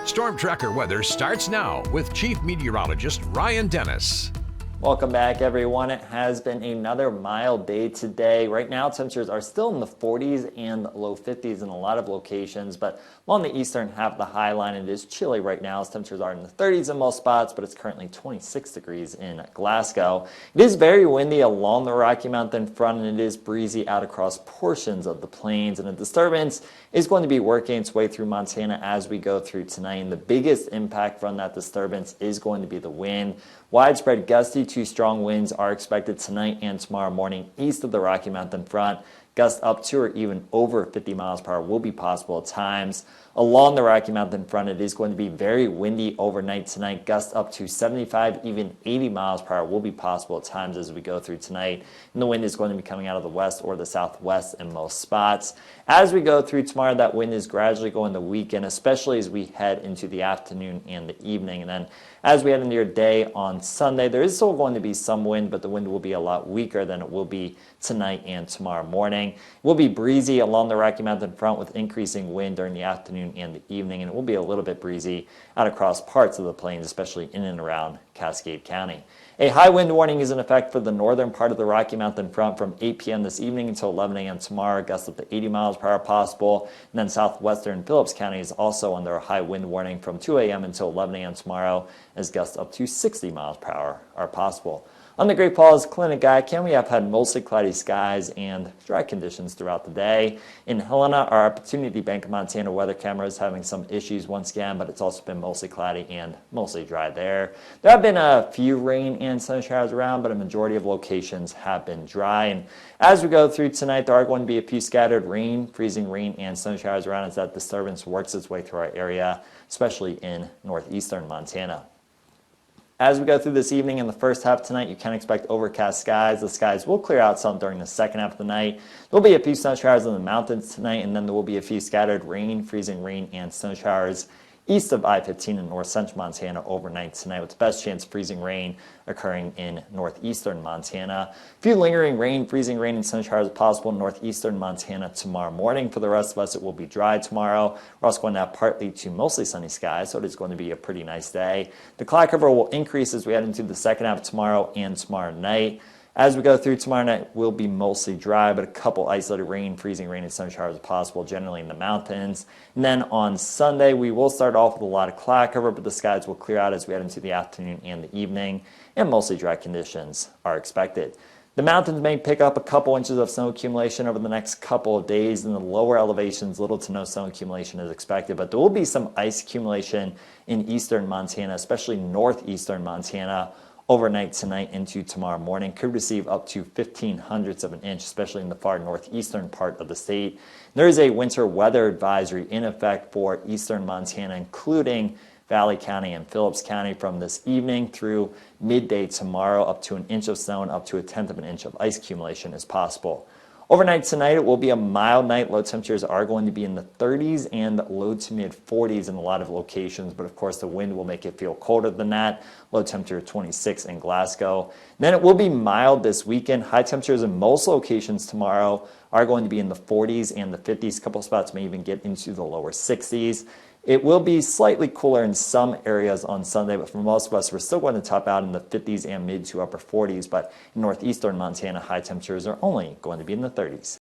Storm Tracker weather starts now with Chief Meteorologist Ryan Dennis. Welcome back, everyone. It has been another mild day today. Right now, temperatures are still in the 40s and low 50s in a lot of locations, but along the eastern half of the high line, it is chilly right now as temperatures are in the 30s in most spots, but it's currently 26 degrees in Glasgow. It is very windy along the Rocky Mountain front, and it is breezy out across portions of the plains, and a disturbance is going to be working its way through Montana as we go through tonight. And the biggest impact from that disturbance is going to be the wind. Widespread gusty to strong winds are expected tonight and tomorrow morning east of the Rocky Mountain front. Gusts up to or even over 50 miles per hour will be possible at times. Along the Rocky Mountain front, it is going to be very windy overnight tonight. Gusts up to 75, even 80 miles per hour will be possible at times as we go through tonight. And the wind is going to be coming out of the west or the southwest in most spots. As we go through tomorrow, that wind is gradually going to weaken, especially as we head into the afternoon and the evening. And then as we head into your day on Sunday, there is still going to be some wind, but the wind will be a lot weaker than it will be tonight and tomorrow morning. It will be breezy along the Rocky Mountain front with increasing wind during the afternoon and the evening, and it will be a little bit breezy out across parts of the plains, especially in and around Cascade County. A high wind warning is in effect for the northern part of the Rocky Mountain front from 8 p.m. this evening until 11 a.m. tomorrow. Gusts up to 80 miles per hour possible. And then southwestern Phillips County is also under a high wind warning from 2 a.m. until 11 a.m. tomorrow, as gusts up to 60 miles per hour are possible. On the Great Falls Clinic Can we have had mostly cloudy skies and dry conditions throughout the day. In Helena, our Opportunity Bank of Montana weather camera is having some issues once again, but it's also been mostly cloudy and mostly dry there. There have been a few rain and sun showers around, but a majority of locations have been dry. And as we go through tonight, there are going to be a few scattered rain, freezing rain, and sun showers around as that disturbance works its way through our area, especially in northeastern Montana. As we go through this evening and the first half tonight, you can expect overcast skies. The skies will clear out some during the second half of the night. There will be a few snow showers in the mountains tonight, and then there will be a few scattered rain, freezing rain, and snow showers east of I-15 in north central Montana overnight tonight, with the best chance of freezing rain occurring in northeastern Montana. A few lingering rain, freezing rain, and sun showers possible in northeastern Montana tomorrow morning. For the rest of us, it will be dry tomorrow. We're also going to have partly to mostly sunny skies, so it is going to be a pretty nice day. The cloud cover will increase as we head into the second half of tomorrow and tomorrow night. As we go through tomorrow night, it will be mostly dry, but a couple isolated rain, freezing rain, and sun showers are possible, generally in the mountains. And then on Sunday, we will start off with a lot of cloud cover, but the skies will clear out as we head into the afternoon and the evening, and mostly dry conditions are expected. The mountains may pick up a couple inches of snow accumulation over the next couple of days. In the lower elevations, little to no snow accumulation is expected, but there will be some ice accumulation in eastern Montana, especially northeastern Montana, overnight tonight into tomorrow morning. Could receive up to 0.15 of an inch, especially in the far northeastern part of the state. There is a winter weather advisory in effect for eastern Montana, including Valley County and Phillips County from this evening through midday tomorrow. Up to an inch of snow and up to 1/10 of an inch of ice accumulation is possible. Overnight tonight, it will be a mild night. Low temperatures are going to be in the 30s and low to mid 40s in a lot of locations, but of course the wind will make it feel colder than that. Low temperature 26 in Glasgow. Then it will be mild this weekend. High temperatures in most locations tomorrow are going to be in the 40s and the 50s. A couple spots may even get into the lower 60s. It will be slightly cooler in some areas on Sunday, but for most of us, we're still going to top out in the 50s and mid to upper 40s. But in northeastern Montana, high temperatures are only going to be in the 30s.